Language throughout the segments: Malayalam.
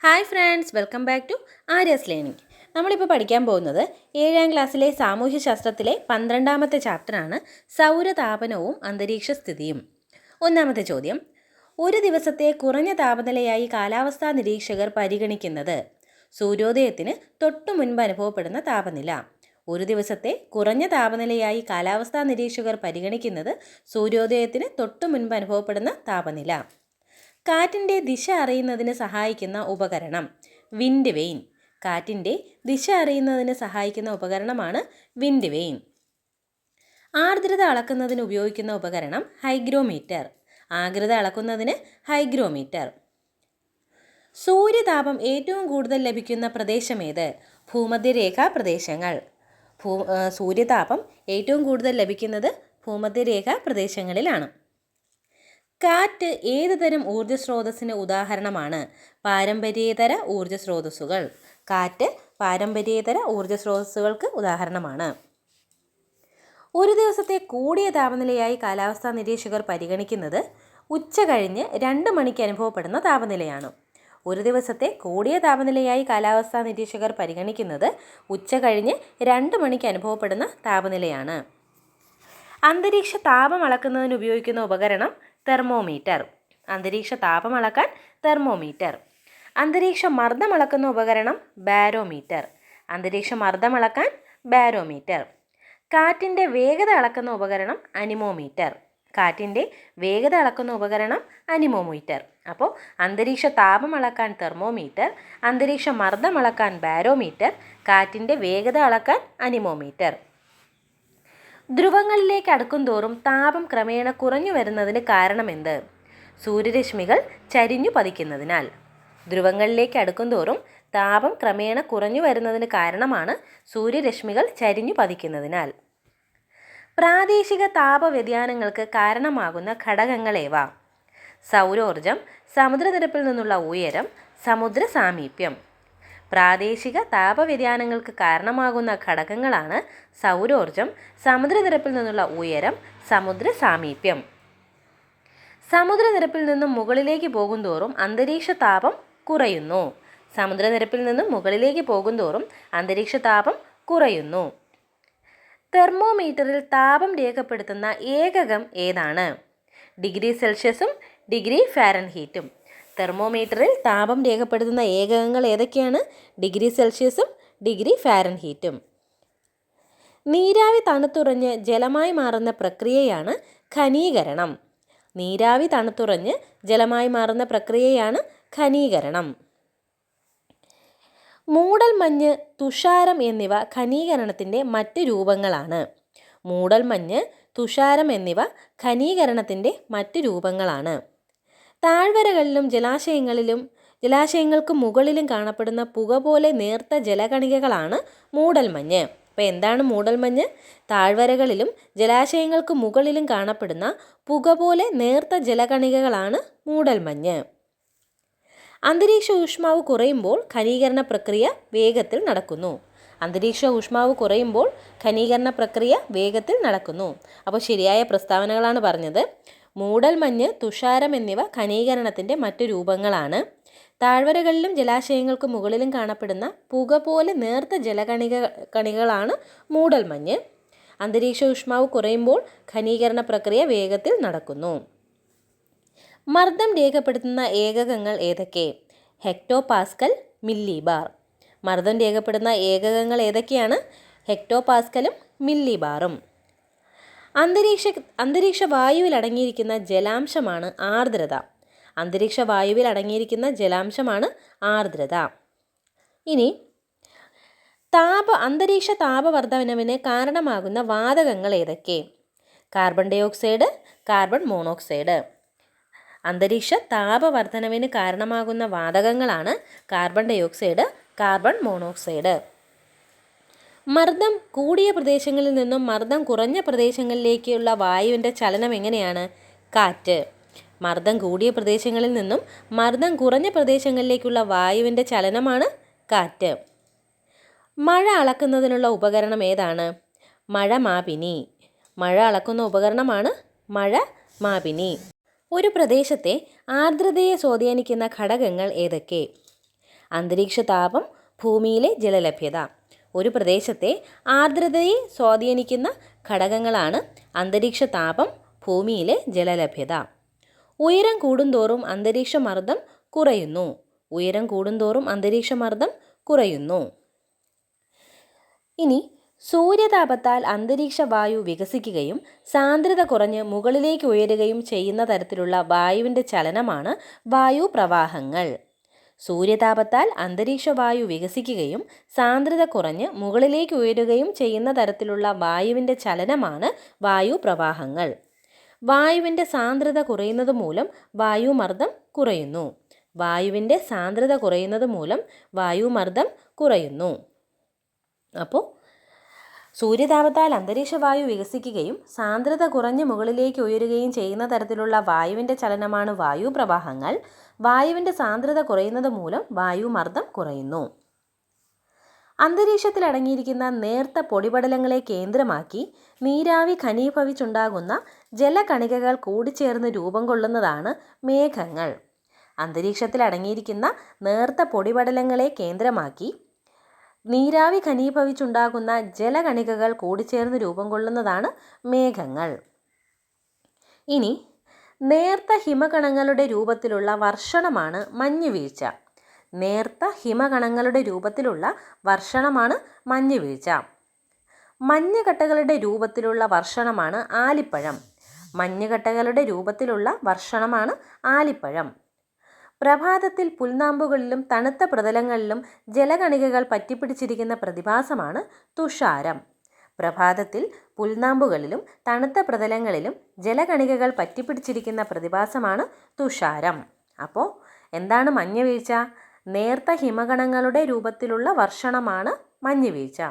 Hi friends, welcome back to Arya's learning. നമ്മളിപ്പോൾ പഠിക്കാൻ പോകുന്നത് 7ാം ക്ലാസ്സിലെ സാമൂഹ്യശാസ്ത്രത്തിലെ 12ാമത്തെ ചാപ്റ്ററാണ് സൗരതാപനവും അന്തരീക്ഷ സ്ഥിതിയും. ഒന്നാമത്തെ ചോദ്യം: ഒരു ദിവസത്തെ കുറഞ്ഞ താപനിലയായി കാലാവസ്ഥാ നിരീക്ഷകർ പരിഗണിക്കുന്നത് സൂര്യോദയത്തിന് തൊട്ടു മുൻപ് അനുഭവപ്പെടുന്ന താപനില. ഒരു ദിവസത്തെ കുറഞ്ഞ താപനിലയായി കാലാവസ്ഥാ നിരീക്ഷകർ പരിഗണിക്കുന്നത് സൂര്യോദയത്തിന് തൊട്ടു മുൻപ് അനുഭവപ്പെടുന്ന താപനില. കാറ്റിൻ്റെ ദിശ അറിയുന്നതിന് സഹായിക്കുന്ന ഉപകരണം വിൻഡ് വെയിൻ. കാറ്റിൻ്റെ ദിശ അറിയുന്നതിന് സഹായിക്കുന്ന ഉപകരണമാണ് വിൻഡ് വെയിൻ. ആർദ്രത അളക്കുന്നതിന് ഉപയോഗിക്കുന്ന ഉപകരണം ഹൈഗ്രോമീറ്റർ. ആർദ്രത അളക്കുന്നതിന് ഹൈഗ്രോമീറ്റർ. സൂര്യതാപം ഏറ്റവും കൂടുതൽ ലഭിക്കുന്ന പ്രദേശമേത്? ഭൂമധ്യരേഖാ പ്രദേശങ്ങൾ. സൂര്യതാപം ഏറ്റവും കൂടുതൽ ലഭിക്കുന്നത് ഭൂമധ്യരേഖാ പ്രദേശങ്ങളിലാണ്. കാറ്റ് ഏതുതരം ഊർജ്ജ സ്രോതസ്സിന് ഉദാഹരണമാണ്? പാരമ്പര്യേതര ഊർജ്ജ സ്രോതസ്സുകൾ. കാറ്റ് പാരമ്പര്യേതര ഊർജ്ജ സ്രോതസ്സുകൾക്ക് ഉദാഹരണമാണ്. ഒരു ദിവസത്തെ കൂടിയ താപനിലയായി കാലാവസ്ഥാ നിരീക്ഷകർ പരിഗണിക്കുന്നത് ഉച്ച കഴിഞ്ഞ് 2 മണിക്ക് അനുഭവപ്പെടുന്ന താപനിലയാണ്. ഒരു ദിവസത്തെ കൂടിയ താപനിലയായി കാലാവസ്ഥാ നിരീക്ഷകർ പരിഗണിക്കുന്നത് ഉച്ച കഴിഞ്ഞ് 2 മണിക്ക് അനുഭവപ്പെടുന്ന താപനിലയാണ്. അന്തരീക്ഷ താപം അളക്കുന്നതിന് ഉപയോഗിക്കുന്ന ഉപകരണം തെർമോമീറ്റർ. അന്തരീക്ഷ താപം അളക്കാൻ തെർമോമീറ്റർ. അന്തരീക്ഷ മർദ്ദം അളക്കുന്ന ഉപകരണം ബാരോമീറ്റർ. അന്തരീക്ഷ മർദ്ദം അളക്കാൻ ബാരോമീറ്റർ. കാറ്റിൻ്റെ വേഗത അളക്കുന്ന ഉപകരണം അനിമോമീറ്റർ. കാറ്റിൻ്റെ വേഗത അളക്കുന്ന ഉപകരണം അനിമോമീറ്റർ. അപ്പോൾ അന്തരീക്ഷ താപം അളക്കാൻ തെർമോമീറ്റർ, അന്തരീക്ഷ മർദ്ദം അളക്കാൻ ബാരോമീറ്റർ, കാറ്റിൻ്റെ വേഗത അളക്കാൻ അനിമോമീറ്റർ. ധ്രുവങ്ങളിലേക്ക് അടുക്കും തോറും താപം ക്രമേണ കുറഞ്ഞു വരുന്നതിന് കാരണമെന്ത്? സൂര്യരശ്മികൾ ചരിഞ്ഞു പതിക്കുന്നതിനാൽ. ധ്രുവങ്ങളിലേക്ക് അടുക്കും തോറും താപം ക്രമേണ കുറഞ്ഞു വരുന്നതിന് കാരണമാണ് സൂര്യരശ്മികൾ ചരിഞ്ഞു പതിക്കുന്നതിനാൽ. പ്രാദേശിക താപ വ്യതിയാനങ്ങൾക്ക് കാരണമാകുന്ന ഘടകങ്ങളേവ? സൗരോർജം, സമുദ്രനിരപ്പിൽ നിന്നുള്ള ഉയരം, സമുദ്ര സാമീപ്യം. പ്രാദേശിക താപവ്യതിയാനങ്ങൾക്ക് കാരണമാകുന്ന ഘടകങ്ങളാണ് സൗരോർജം, സമുദ്രനിരപ്പിൽ നിന്നുള്ള ഉയരം, സമുദ്ര സാമീപ്യം. സമുദ്രനിരപ്പിൽ നിന്നും മുകളിലേക്ക് പോകുന്തോറും അന്തരീക്ഷ താപം കുറയുന്നു. സമുദ്രനിരപ്പിൽ നിന്നും മുകളിലേക്ക് പോകുന്തോറും അന്തരീക്ഷ താപം കുറയുന്നു. തെർമോമീറ്ററിൽ താപം രേഖപ്പെടുത്തുന്ന ഏകകം ഏതാണ്? ഡിഗ്രി സെൽഷ്യസും ഡിഗ്രി ഫാരൻഹീറ്റും. തെർമോമീറ്ററിൽ താപം രേഖപ്പെടുത്തുന്ന ഏകകങ്ങൾ ഏതൊക്കെയാണ്? ഡിഗ്രി സെൽഷ്യസും ഡിഗ്രി ഫാരൻഹീറ്റും. നീരാവി തണുത്തുറഞ്ഞ് ജലമായി മാറുന്ന പ്രക്രിയയാണ് ഖനീകരണം. നീരാവി തണുത്തുറഞ്ഞ് ജലമായി മാറുന്ന പ്രക്രിയയാണ് ഖനീകരണം. മൂടൽമഞ്ഞ്, തുഷാരം എന്നിവ ഖനീകരണത്തിൻ്റെ മറ്റ് രൂപങ്ങളാണ്. മൂടൽമഞ്ഞ്, തുഷാരം എന്നിവ ഖനീകരണത്തിൻ്റെ മറ്റ് രൂപങ്ങളാണ്. താഴ്വരകളിലും ജലാശയങ്ങൾക്ക് മുകളിലും കാണപ്പെടുന്ന പുക പോലെ നേർത്ത ജലകണികകളാണ് മൂടൽമഞ്ഞ്. അപ്പോൾ എന്താണ് മൂടൽമഞ്ഞ്? താഴ്വരകളിലും ജലാശയങ്ങൾക്ക് മുകളിലും കാണപ്പെടുന്ന പുക പോലെ നേർത്ത ജലകണികകളാണ് മൂടൽമഞ്ഞ്. അന്തരീക്ഷ ഊഷ്മാവ് കുറയുമ്പോൾ ഖനീകരണ പ്രക്രിയ വേഗത്തിൽ നടക്കുന്നു. അന്തരീക്ഷ ഊഷ്മാവ് കുറയുമ്പോൾ ഖനീകരണ പ്രക്രിയ വേഗത്തിൽ നടക്കുന്നു. അപ്പോൾ ശരിയായ പ്രസ്താവനകളാണ് പറഞ്ഞത്. മൂടൽമഞ്ഞ്, തുഷാരം എന്നിവ ഖനീകരണത്തിൻ്റെ മറ്റു രൂപങ്ങളാണ്. താഴ്വരകളിലും ജലാശയങ്ങൾക്ക് മുകളിലും കാണപ്പെടുന്ന പുക പോലെ നേർത്ത ജലകണികകളാണ് മൂടൽമഞ്ഞ്. അന്തരീക്ഷ ഊഷ്മാവ് കുറയുമ്പോൾ ഖനീകരണ പ്രക്രിയ വേഗത്തിൽ നടക്കുന്നു. മർദ്ദം രേഖപ്പെടുത്തുന്ന ഏകകങ്ങൾ ഏതൊക്കെ? Hecto Pascal, millibar. മർദ്ദം രേഖപ്പെടുന്ന ഏകകങ്ങൾ ഏതൊക്കെയാണ്? ഹെക്ടോ പാസ്കലും മില്ലിബാറും. അന്തരീക്ഷ വായുവിൽ അടങ്ങിയിരിക്കുന്ന ജലാംശമാണ് ആർദ്രത. അന്തരീക്ഷ വായുവിൽ അടങ്ങിയിരിക്കുന്ന ജലാംശമാണ് ആർദ്രത. ഇനി അന്തരീക്ഷ താപവർദ്ധനവിന് കാരണമാകുന്ന വാതകങ്ങൾ ഏതൊക്കെ? Carbon dioxide, carbon monoxide. അന്തരീക്ഷ താപവർദ്ധനവിന് കാരണമാകുന്ന വാതകങ്ങളാണ് carbon dioxide, carbon monoxide. മർദ്ദം കൂടിയ പ്രദേശങ്ങളിൽ നിന്നും മർദ്ദം കുറഞ്ഞ പ്രദേശങ്ങളിലേക്കുള്ള വായുവിൻ്റെ ചലനം എങ്ങനെയാണ്? കാറ്റ്. മർദ്ദം കൂടിയ പ്രദേശങ്ങളിൽ നിന്നും മർദ്ദം കുറഞ്ഞ പ്രദേശങ്ങളിലേക്കുള്ള വായുവിൻ്റെ ചലനമാണ് കാറ്റ്. മഴ അളക്കുന്നതിനുള്ള ഉപകരണം ഏതാണ്? മഴമാപിനി. മഴ അളക്കുന്ന ഉപകരണമാണ് മഴമാപിനി. ഒരു പ്രദേശത്തെ ആർദ്രതയെ സ്വാധീനിക്കുന്ന ഘടകങ്ങൾ ഏതൊക്കെ? അന്തരീക്ഷ താപം, ഭൂമിയിലെ ജലലഭ്യത. ഒരു പ്രദേശത്തെ ആർദ്രതയെ സ്വാധീനിക്കുന്ന ഘടകങ്ങളാണ് അന്തരീക്ഷ താപം, ഭൂമിയിലെ ജലലഭ്യത. ഉയരം കൂടുന്തോറും അന്തരീക്ഷ മർദ്ദം കുറയുന്നു. ഉയരം കൂടുന്തോറും അന്തരീക്ഷ മർദ്ദം കുറയുന്നു. ഇനി സൂര്യതാപത്താൽ അന്തരീക്ഷ വായു വികസിക്കുകയും സാന്ദ്രത കുറഞ്ഞ് മുകളിലേക്ക് ഉയരുകയും ചെയ്യുന്ന തരത്തിലുള്ള വായുവിൻ്റെ ചലനമാണ് വായുപ്രവാഹങ്ങൾ. സൂര്യതാപത്താൽ അന്തരീക്ഷ വായു വികസിക്കുകയും സാന്ദ്രത കുറഞ്ഞ് മുകളിലേക്ക് ഉയരുകയും ചെയ്യുന്ന തരത്തിലുള്ള വായുവിൻ്റെ ചലനമാണ് വായുപ്രവാഹങ്ങൾ. വായുവിൻ്റെ സാന്ദ്രത കുറയുന്നത് മൂലം വായുമർദ്ദം കുറയുന്നു. വായുവിൻ്റെ സാന്ദ്രത കുറയുന്നത് മൂലം വായുമർദ്ദം കുറയുന്നു. അപ്പോൾ സൂര്യതാപത്താൽ അന്തരീക്ഷ വായു വികസിക്കുകയും സാന്ദ്രത കുറഞ്ഞ് മുകളിലേക്ക് ഉയരുകയും ചെയ്യുന്ന തരത്തിലുള്ള വായുവിൻ്റെ ചലനമാണ് വായുപ്രവാഹങ്ങൾ. വായുവിൻ്റെ സാന്ദ്രത കുറയുന്നത് മൂലം വായുമർദ്ദം കുറയുന്നു. അന്തരീക്ഷത്തിൽ അടങ്ങിയിരിക്കുന്ന നേർത്ത പൊടിപടലങ്ങളെ കേന്ദ്രമാക്കി നീരാവി ഘനീഭവിച്ചുണ്ടാകുന്ന ജലകണികകൾ കൂടിച്ചേർന്ന് രൂപം കൊള്ളുന്നതാണ് മേഘങ്ങൾ. അന്തരീക്ഷത്തിൽ അടങ്ങിയിരിക്കുന്ന നേർത്ത പൊടിപടലങ്ങളെ കേന്ദ്രമാക്കി നീരാവി ഘനീഭവിച്ചുണ്ടാകുന്ന ജലകണികകൾ കൂടിച്ചേർന്ന് രൂപം കൊള്ളുന്നതാണ് മേഘങ്ങൾ. ഇനി നേർത്ത ഹിമകണങ്ങളുടെ രൂപത്തിലുള്ള വർഷണമാണ് മഞ്ഞുവീഴ്ച. നേർത്ത ഹിമകണങ്ങളുടെ രൂപത്തിലുള്ള വർഷണമാണ് മഞ്ഞുവീഴ്ച. മഞ്ഞുകട്ടകളുടെ രൂപത്തിലുള്ള വർഷണമാണ് ആലിപ്പഴം. മഞ്ഞുകട്ടകളുടെ രൂപത്തിലുള്ള വർഷണമാണ് ആലിപ്പഴം. പ്രഭാതത്തിൽ പുൽനാമ്പുകളിലും തണുത്ത പ്രതലങ്ങളിലും ജലകണികകൾ പറ്റിപ്പിടിച്ചിരിക്കുന്ന പ്രതിഭാസമാണ് തുഷാരം. പ്രഭാതത്തിൽ പുൽനാമ്പുകളിലും തണുത്ത പ്രതലങ്ങളിലും ജലകണികകൾ പറ്റിപ്പിടിച്ചിരിക്കുന്ന പ്രതിഭാസമാണ് തുഷാരം. അപ്പോൾ എന്താണ് മഞ്ഞുവീഴ്ച? നേർത്ത ഹിമകണങ്ങളുടെ രൂപത്തിലുള്ള വർഷണമാണ് മഞ്ഞുവീഴ്ച.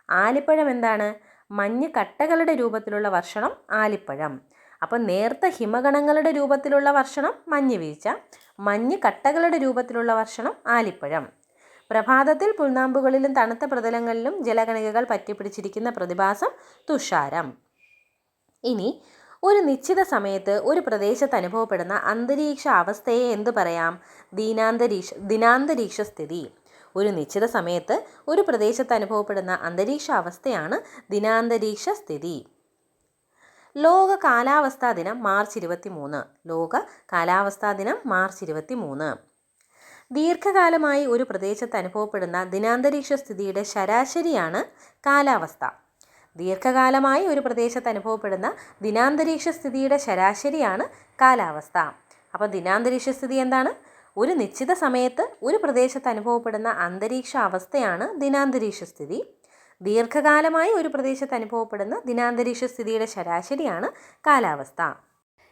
ആലിപ്പഴം എന്താണ്? മഞ്ഞ് കട്ടകളുടെ രൂപത്തിലുള്ള വർഷണം ആലിപ്പഴം. അപ്പോൾ നേർത്ത ഹിമകണങ്ങളുടെ രൂപത്തിലുള്ള വർഷണം മഞ്ഞുവീഴ്ച, മഞ്ഞ് കട്ടകളുടെ രൂപത്തിലുള്ള വർഷണം ആലിപ്പഴം. പ്രഭാതത്തിൽ പുൽനാമ്പുകളിലും തണുത്ത പ്രതലങ്ങളിലും ജലകണികകൾ പറ്റിപ്പിടിച്ചിരിക്കുന്ന പ്രതിഭാസം തുഷാരം. ഇനി ഒരു നിശ്ചിത സമയത്ത് ഒരു പ്രദേശത്ത് അനുഭവപ്പെടുന്ന അന്തരീക്ഷ അവസ്ഥയെ എന്തു പറയാം? ദിനാന്തരീക്ഷ സ്ഥിതി. ഒരു നിശ്ചിത സമയത്ത് ഒരു പ്രദേശത്ത് അനുഭവപ്പെടുന്ന അന്തരീക്ഷ അവസ്ഥയാണ് ദിനാന്തരീക്ഷ സ്ഥിതി. ലോക കാലാവസ്ഥാ ദിനം മാർച്ച് 23. ലോക കാലാവസ്ഥാ ദിനം മാർച്ച് 23. ദീർഘകാലമായി ഒരു പ്രദേശത്ത് അനുഭവപ്പെടുന്ന ദിനാന്തരീക്ഷ സ്ഥിതിയുടെ ശരാശരിയാണ് കാലാവസ്ഥ. ദീർഘകാലമായി ഒരു പ്രദേശത്ത് അനുഭവപ്പെടുന്ന ദിനാന്തരീക്ഷ സ്ഥിതിയുടെ ശരാശരിയാണ് കാലാവസ്ഥ. അപ്പോൾ ദിനാന്തരീക്ഷ സ്ഥിതി എന്താണ്? ഒരു നിശ്ചിത സമയത്ത് ഒരു പ്രദേശത്ത് അനുഭവപ്പെടുന്ന അന്തരീക്ഷ അവസ്ഥയാണ് ദിനാന്തരീക്ഷ സ്ഥിതി. ദീർഘകാലമായി ഒരു പ്രദേശത്ത് അനുഭവപ്പെടുന്ന ദിനാന്തരീക്ഷ സ്ഥിതിയുടെ ശരാശരിയാണ് കാലാവസ്ഥ.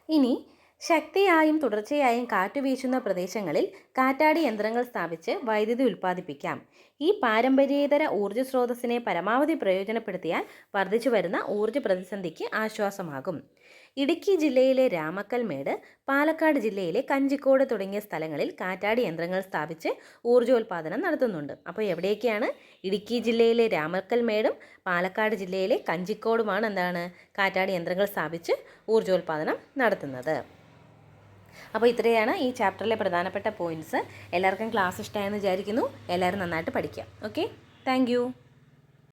ഇനി ശക്തിയായും തുടർച്ചയായും കാറ്റ് വീശുന്ന പ്രദേശങ്ങളിൽ കാറ്റാടി യന്ത്രങ്ങൾ സ്ഥാപിച്ച് വൈദ്യുതി ഉൽപ്പാദിപ്പിക്കാം. ഈ പാരമ്പര്യേതര ഊർജ്ജ സ്രോതസ്സിനെ പരമാവധി പ്രയോജനപ്പെടുത്തിയാൽ വർദ്ധിച്ചു വരുന്ന ഊർജ്ജ പ്രതിസന്ധിക്ക് ആശ്വാസമാകും. ഇടുക്കി ജില്ലയിലെ രാമക്കൽമേട്, പാലക്കാട് ജില്ലയിലെ കഞ്ചിക്കോട് തുടങ്ങിയ സ്ഥലങ്ങളിൽ കാറ്റാടി യന്ത്രങ്ങൾ സ്ഥാപിച്ച് ഊർജ്ജോൽപാദനം നടത്തുന്നുണ്ട്. അപ്പോൾ എവിടെയൊക്കെയാണ്? ഇടുക്കി ജില്ലയിലെ രാമക്കൽമേടും പാലക്കാട് ജില്ലയിലെ കഞ്ചിക്കോടുമാണ് എന്താണ് കാറ്റാടി യന്ത്രങ്ങൾ സ്ഥാപിച്ച് ഊർജ്ജോൽപാദനം നടത്തുന്നത്. അപ്പോൾ ഇത്രയാണ് ഈ ചാപ്റ്ററിലെ പ്രധാനപ്പെട്ട പോയിൻറ്റ്സ്. എല്ലാവർക്കും ക്ലാസ് ഇഷ്ടമായെന്ന് വിചാരിക്കുന്നു. എല്ലാവരും നന്നായിട്ട് പഠിക്കുക. Okay, thank